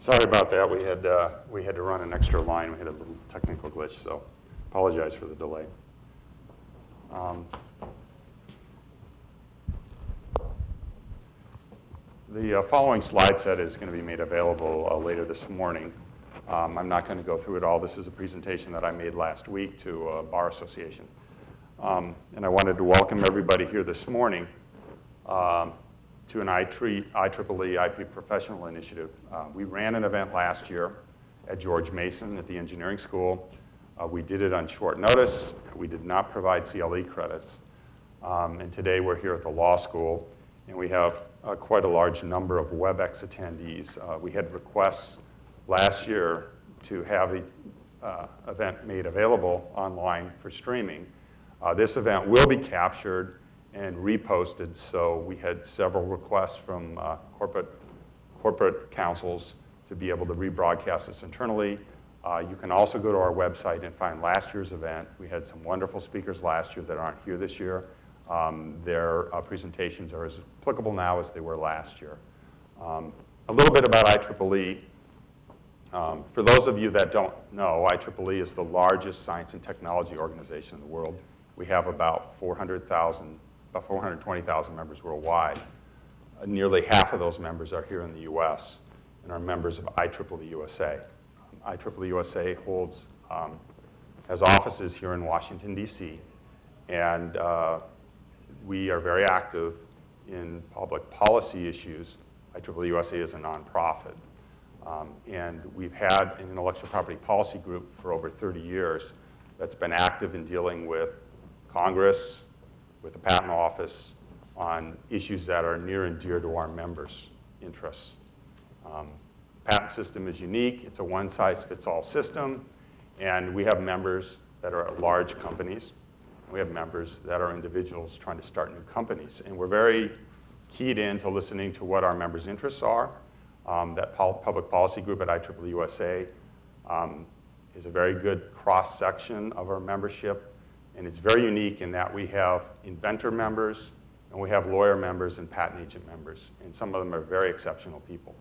Sorry about that. We had to run an extra line. We had a little technical glitch, so apologize for the delay. The following slide set is going to be made available later this morning. I'm not going to go through it all. This is a presentation that I made last week to a bar association. And I wanted to welcome everybody here this morning to an IEEE IP Professional Initiative. We ran an event last year at George Mason at the engineering school. We did it on short notice. We did not provide CLE credits. And today we're here at the law school, and we have quite a large number of WebEx attendees. We had requests last year to have the event made available online for streaming. This event will be captured and reposted, so we had several requests from corporate councils to be able to rebroadcast this internally. You can also go to our website and find last year's event. We had some wonderful speakers last year that aren't here this year. Their presentations are as applicable now as they were last year. A little bit about IEEE. For those of you that don't know, IEEE is the largest science and technology organization in the world. We have about 420,000 members worldwide. Nearly half of those members are here in the US and are members of IEEE USA. IEEE USA has offices here in Washington, DC, and we are very active in public policy issues. IEEE USA is a nonprofit. And we've had an intellectual property policy group for over 30 years that's been active in dealing with Congress, with the Patent Office, on issues that are near and dear to our members' interests. Patent system is unique. It's a one-size-fits-all system. And we have members that are at large companies. We have members that are individuals trying to start new companies. And we're very keyed into listening to what our members' interests are. That public policy group at IEEE USA is a very good cross-section of our membership. And it's very unique in that we have inventor members, and we have lawyer members and patent agent members. And some of them are very exceptional people.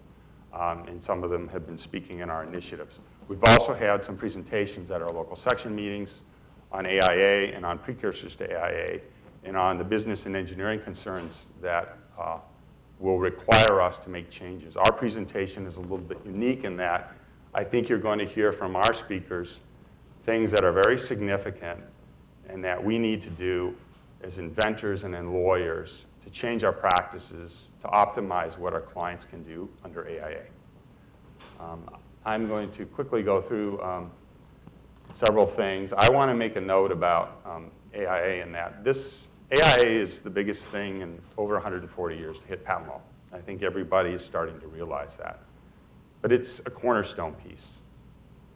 And some of them have been speaking in our initiatives. We've also had some presentations at our local section meetings on AIA and on precursors to AIA, and on the business and engineering concerns that will require us to make changes. Our presentation is a little bit unique in that I think you're going to hear from our speakers things that are very significant and that we need to do as inventors and in lawyers to change our practices to optimize what our clients can do under AIA. I'm going to quickly go through several things. I want to make a note about AIA in that this AIA is the biggest thing in over 140 years to hit patent law. I think everybody is starting to realize that. But it's a cornerstone piece.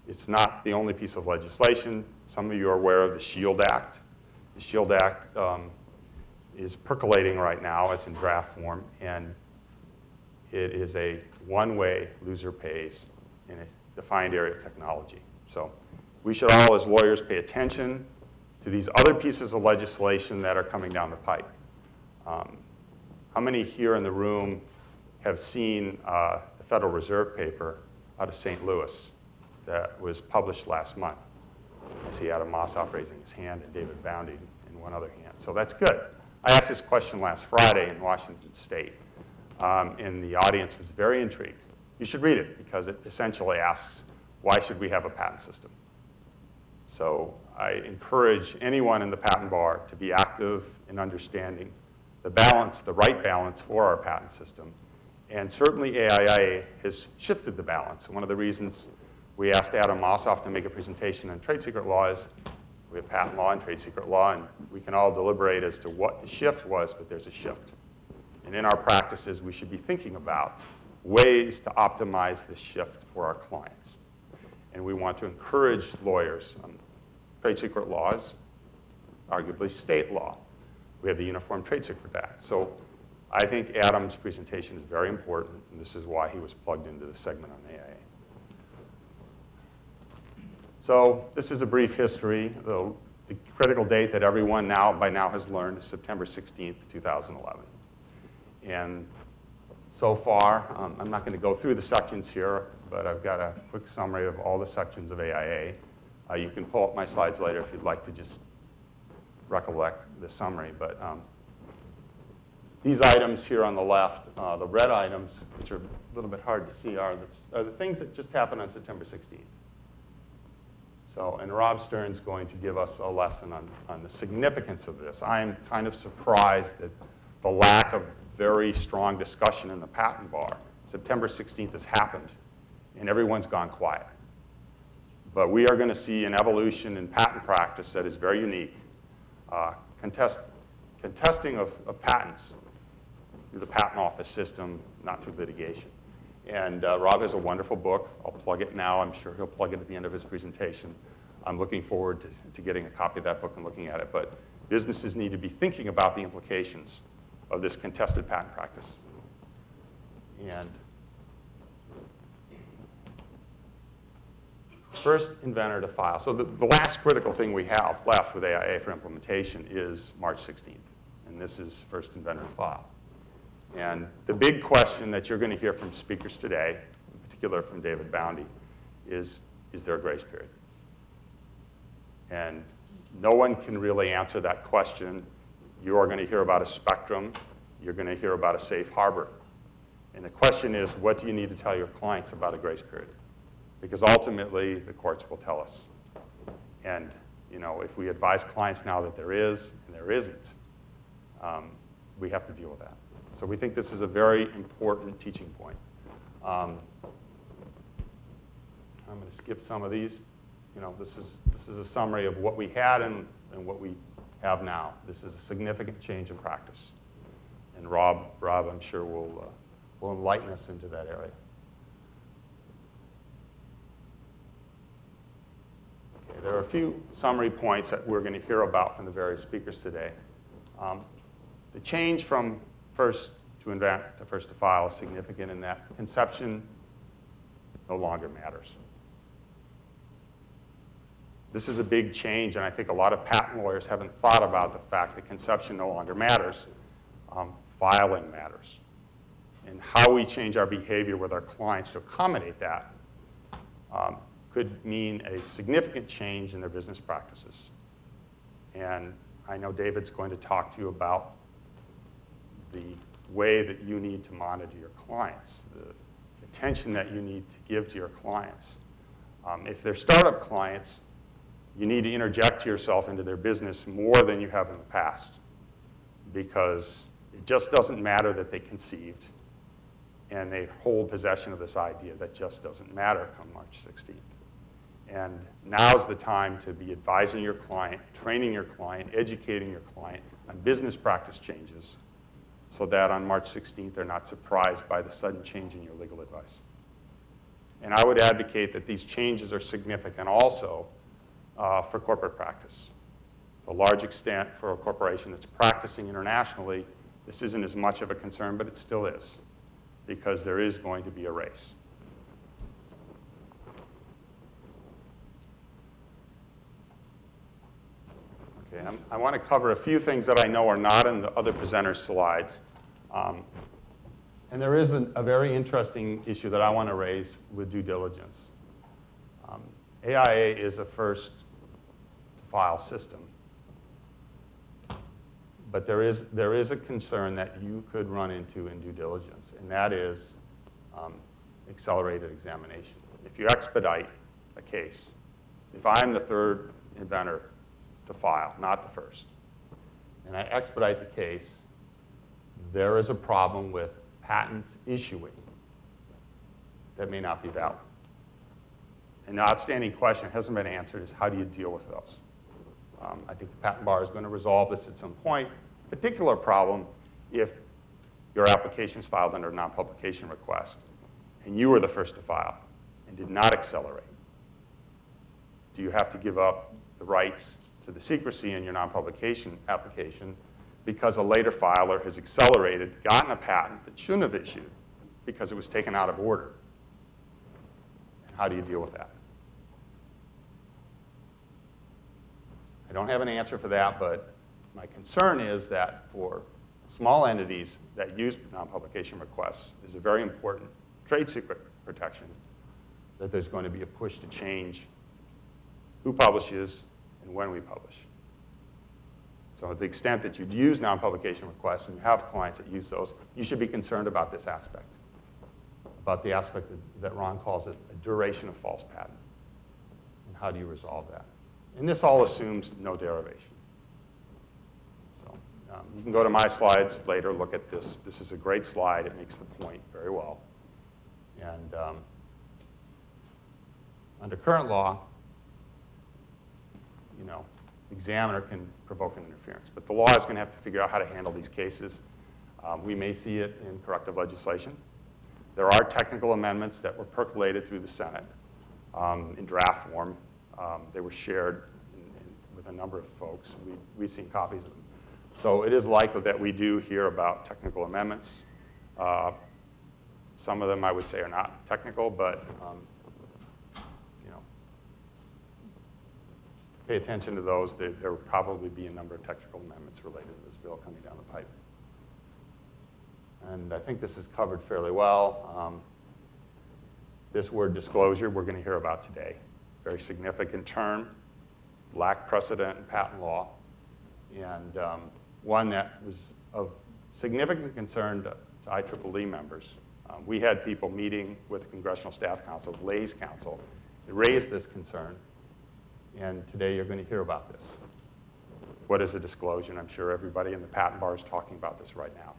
It's not the only piece of legislation. Some of you are aware of the SHIELD Act. The SHIELD Act is percolating right now. It's in draft form, and it is a one-way loser pays in a defined area of technology. So we should all, as lawyers, pay attention to these other pieces of legislation that are coming down the pike. How many here in the room have seen the Federal Reserve paper out of St. Louis that was published last month? I see Adam Mossoff raising his hand and David Boundy in one other hand. So that's good. I asked this question last Friday in Washington State, and the audience was very intrigued. You should read it because it essentially asks, why should we have a patent system? So I encourage anyone in the patent bar to be active in understanding the balance, the right balance for our patent system. And certainly AIA has shifted the balance. And one of the reasons we asked Adam Mossoff to make a presentation on trade secret law is we have patent law and trade secret law, and we can all deliberate as to what the shift was, but there's a shift. And in our practices, we should be thinking about ways to optimize this shift for our clients. And we want to encourage lawyers. Trade secret law is arguably state law. We have the Uniform Trade Secret Act. So I think Adam's presentation is very important, and this is why he was plugged into the segment on AIA. So this is a brief history. The critical date that everyone by now has learned is September 16th, 2011. And so far. I'm not going to go through the sections here, but I've got a quick summary of all the sections of AIA. You can pull up my slides later if you'd like to just recollect the summary. But these items here on the left, the red items, which are a little bit hard to see, are the things that just happened on September 16th. So, and Rob Stern's going to give us a lesson on the significance of this. I'm kind of surprised at the lack of very strong discussion in the patent bar. September 16th has happened, and everyone's gone quiet. But we are going to see an evolution in patent practice that is very unique. Contesting of patents through the patent office system, not through litigation. And Rob has a wonderful book. I'll plug it now. I'm sure he'll plug it at the end of his presentation. I'm looking forward to getting a copy of that book and looking at it. But businesses need to be thinking about the implications of this contested patent practice. And first inventor to file. So the last critical thing we have left with AIA for implementation is March 16th. And this is first inventor to file. And the big question that you're going to hear from speakers today, in particular from David Boundy, is there a grace period? And no one can really answer that question. You are going to hear about a spectrum. You're going to hear about a safe harbor. And the question is, what do you need to tell your clients about a grace period? Because ultimately, the courts will tell us. And you know, if we advise clients now that there is and there isn't, we have to deal with that. So we think this is a very important teaching point. I'm going to skip some of these. You know, this is a summary of what we had and what we have now. This is a significant change in practice. And Rob, I'm sure, will enlighten us into that area. Okay, there are a few summary points that we're going to hear about from the various speakers today. The change from first to invent to first to file is significant in that conception no longer matters. This is a big change, and I think a lot of patent lawyers haven't thought about the fact that conception no longer matters. Filing matters. And how we change our behavior with our clients to accommodate that could mean a significant change in their business practices. And I know David's going to talk to you about the way that you need to monitor your clients, the attention that you need to give to your clients. If they're startup clients, you need to interject yourself into their business more than you have in the past, because it just doesn't matter that they conceived and they hold possession of this idea. That just doesn't matter come March 16th. And now's the time to be advising your client, training your client, educating your client on business practice changes so that on March 16th they're not surprised by the sudden change in your legal advice. And I would advocate that these changes are significant also for corporate practice. To a large extent, for a corporation that's practicing internationally, this isn't as much of a concern, but it still is, because there is going to be a race. Okay, I want to cover a few things that I know are not in the other presenters' slides. And there is a very interesting issue that I want to raise with due diligence. AIA is a first-to-file system. But there is a concern that you could run into in due diligence, and that is accelerated examination. If you expedite a case, if I'm the third inventor to file, not the first, and I expedite the case, there is a problem with patents issuing that may not be valid. And the outstanding question hasn't been answered is, how do you deal with those? I think the patent bar is going to resolve this at some point. Particular problem if your application is filed under a non-publication request and you were the first to file and did not accelerate. Do you have to give up the rights to the secrecy in your non-publication application because a later filer has accelerated, gotten a patent that shouldn't have issued because it was taken out of order? And how do you deal with that? I don't have an answer for that, but my concern is that for small entities that use non-publication requests is a very important trade secret protection, that there's going to be a push to change who publishes and when we publish. So to the extent that you'd use non-publication requests and you have clients that use those, you should be concerned about this aspect, about the aspect that Ron calls it a duration of false patent. And how do you resolve that? And this all assumes no derivation. So you can go to my slides later, look at this. This is a great slide. It makes the point very well. And under current law, the examiner can provoke an interference. But the law is going to have to figure out how to handle these cases. We may see it in corrective legislation. There are technical amendments that were percolated through the Senate in draft form. They were shared with a number of folks. We've seen copies of them. So it is likely that we do hear about technical amendments. Some of them, I would say, are not technical, but pay attention to those. There will probably be a number of technical amendments related to this bill coming down the pipe. And I think this is covered fairly well. This word disclosure we're going to hear about today. Very significant term, lacked precedent in patent law, and one that was of significant concern to IEEE members. We had people meeting with the Congressional Staff Council, Lay's Council, that raised this concern. And today you're going to hear about this. What is a disclosure? And I'm sure everybody in the patent bar is talking about this right now.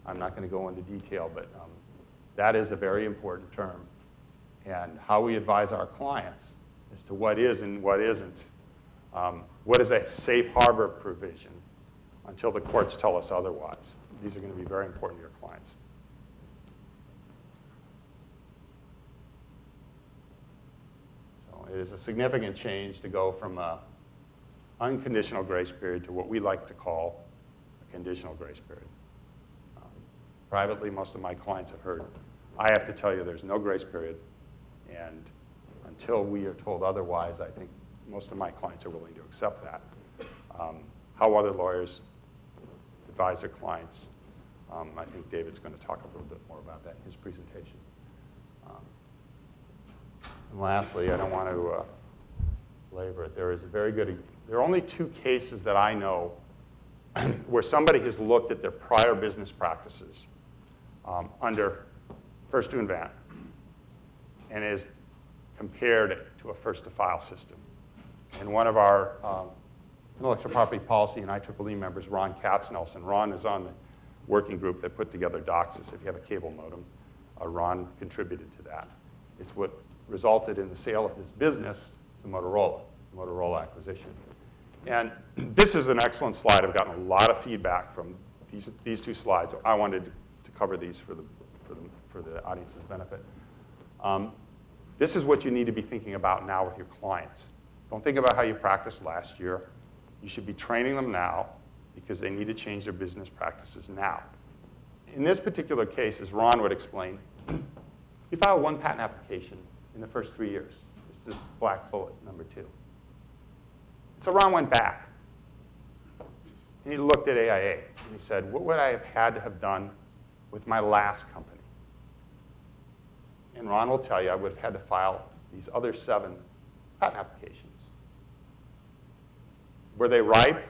I'm not going to go into detail, but that is a very important term. And how we advise our clients as to what is and what isn't. What is a safe harbor provision until the courts tell us otherwise? These are going to be very important to your clients. It is a significant change to go from an unconditional grace period to what we like to call a conditional grace period. Privately, most of my clients have heard, I have to tell you there's no grace period, and until we are told otherwise, I think most of my clients are willing to accept that. How other lawyers advise their clients, I think David's going to talk a little bit more about that in his presentation. And lastly, I don't want to belabor it. There are only two cases that I know where somebody has looked at their prior business practices under first to invent and has compared it to a first to file system. And one of our intellectual property policy and IEEE members, Ron Katznelson. Ron is on the working group that put together DOCSIS. If you have a cable modem, Ron contributed to that. It's what resulted in the sale of his business to Motorola, the Motorola acquisition. And this is an excellent slide. I've gotten a lot of feedback from these two slides. I wanted to cover these for the audience's benefit. This is what you need to be thinking about now with your clients. Don't think about how you practiced last year. You should be training them now because they need to change their business practices now. In this particular case, as Ron would explain, you file one patent application in the first 3 years. This is black bullet number 2. So Ron went back, and he looked at AIA, and he said, what would I have had to have done with my last company? And Ron will tell you I would have had to file these other 7 patent applications. Were they ripe?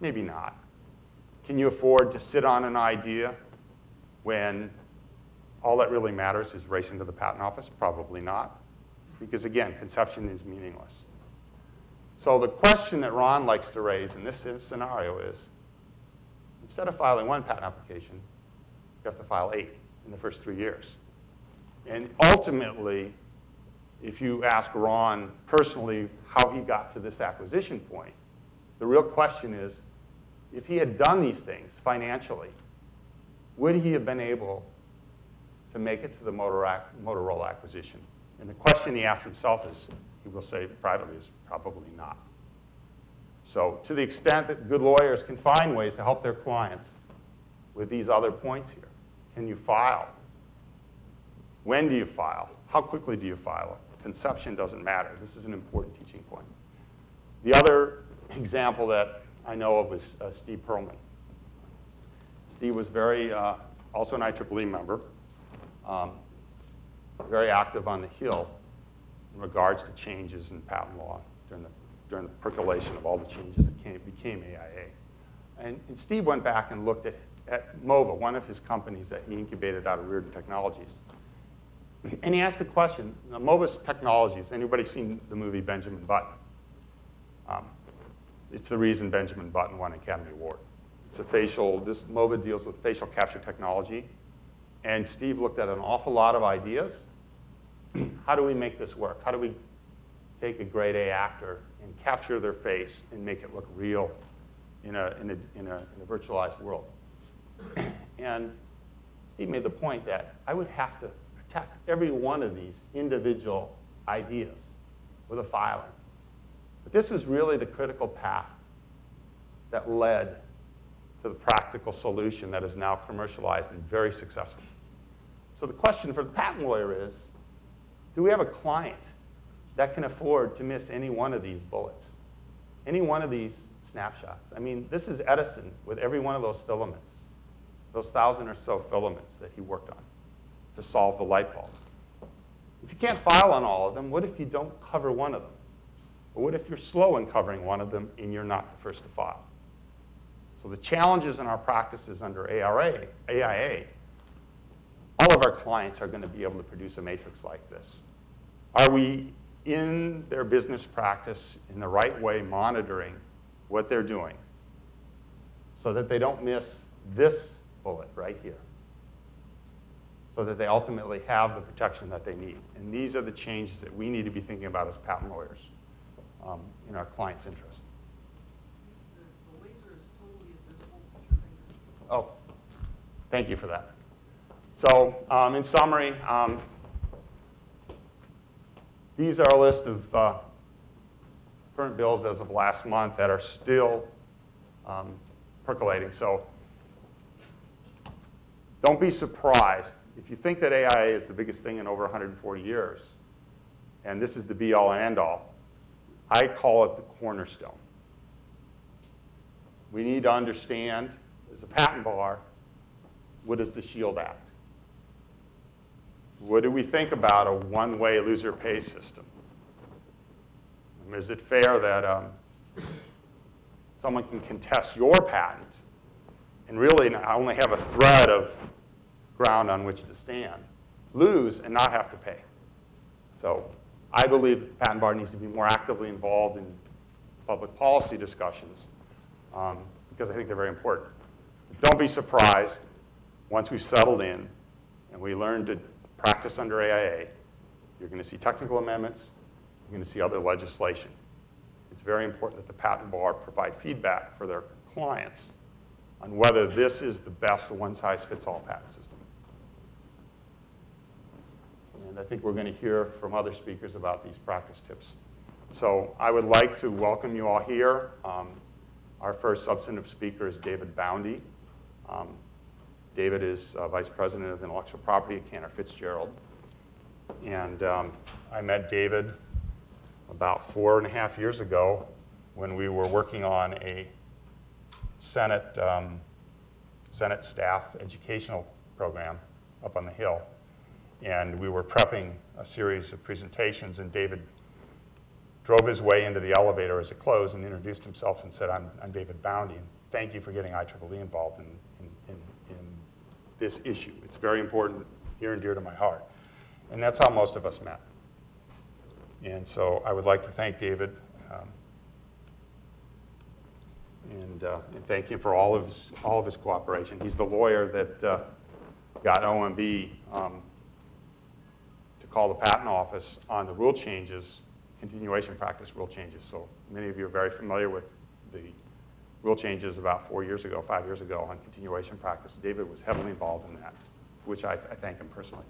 Maybe not. Can you afford to sit on an idea when all that really matters is racing to the patent office? Probably not. Because again, conception is meaningless. So the question that Ron likes to raise in this scenario is, instead of filing 1 patent application, you have to file 8 in the first 3 years. And ultimately, if you ask Ron personally how he got to this acquisition point, the real question is, if he had done these things financially, would he have been able to make it to the Motorola acquisition? And the question he asks himself is, he will say privately, is probably not. So to the extent that good lawyers can find ways to help their clients with these other points here, can you file? When do you file? How quickly do you file? Conception doesn't matter. This is an important teaching point. The other example that I know of is Steve Perlman. Steve was very, also an IEEE member, very active on the Hill in regards to changes in patent law during the percolation of all the changes that became AIA. And Steve went back and looked at MOVA, one of his companies that he incubated out of Reardon Technologies. And he asked the question, now, MOVA's technologies, anybody seen the movie Benjamin Button? It's the reason Benjamin Button won an Academy Award. It's this MOVA deals with facial capture technology. And Steve looked at an awful lot of ideas. How do we make this work? How do we take a grade A actor and capture their face and make it look real in a virtualized world? And Steve made the point that I would have to protect every one of these individual ideas with a filing. But this was really the critical path that led to the practical solution that is now commercialized and very successful. So the question for the patent lawyer is, do we have a client that can afford to miss any one of these bullets, any one of these snapshots? I mean, this is Edison with every one of those filaments, those 1,000 or so filaments that he worked on to solve the light bulb. If you can't file on all of them, what if you don't cover one of them? Or what if you're slow in covering one of them and you're not the first to file? So the challenges in our practices under AIA, all of our clients are going to be able to produce a matrix like this. Are we in their business practice in the right way monitoring what they're doing so that they don't miss this bullet right here, so that they ultimately have the protection that they need? And these are the changes that we need to be thinking about as patent lawyers in our client's interest. The laser is totally invisible with your fingers. Oh, thank you for that. So in summary, these are a list of current bills as of last month that are still percolating. So don't be surprised. If you think that AIA is the biggest thing in over 140 years, and this is the be-all and end-all, I call it the cornerstone. We need to understand, as a patent bar, what is the SHIELD Act? What do we think about a one-way loser-pay system? Is it fair that someone can contest your patent and really not only have a thread of ground on which to stand, lose, and not have to pay? So I believe the patent bar needs to be more actively involved in public policy discussions because I think they're very important. But don't be surprised once we've settled in and we learn to practice under AIA, you're going to see technical amendments, you're going to see other legislation. It's very important that the patent bar provide feedback for their clients on whether this is the best one-size-fits-all patent system. And I think we're going to hear from other speakers about these practice tips. So I would like to welcome you all here. Our first substantive speaker is David Boundy. David is Vice President of Intellectual Property at Cantor Fitzgerald. And I met David about 4.5 years ago when we were working on a Senate staff educational program up on the Hill. And we were prepping a series of presentations, and David drove his way into the elevator as it closed and introduced himself and said, I'm David Boundy, and thank you for getting IEEE involved in this issue. It's very important, near and dear to my heart. And that's how most of us met. And so I would like to thank David and thank him for all of his cooperation. He's the lawyer that got OMB to call the patent office on the rule changes, continuation practice rule changes. So many of you are very familiar with the rule changes about 5 years ago on continuation practice. David was heavily involved in that, which I thank him personally.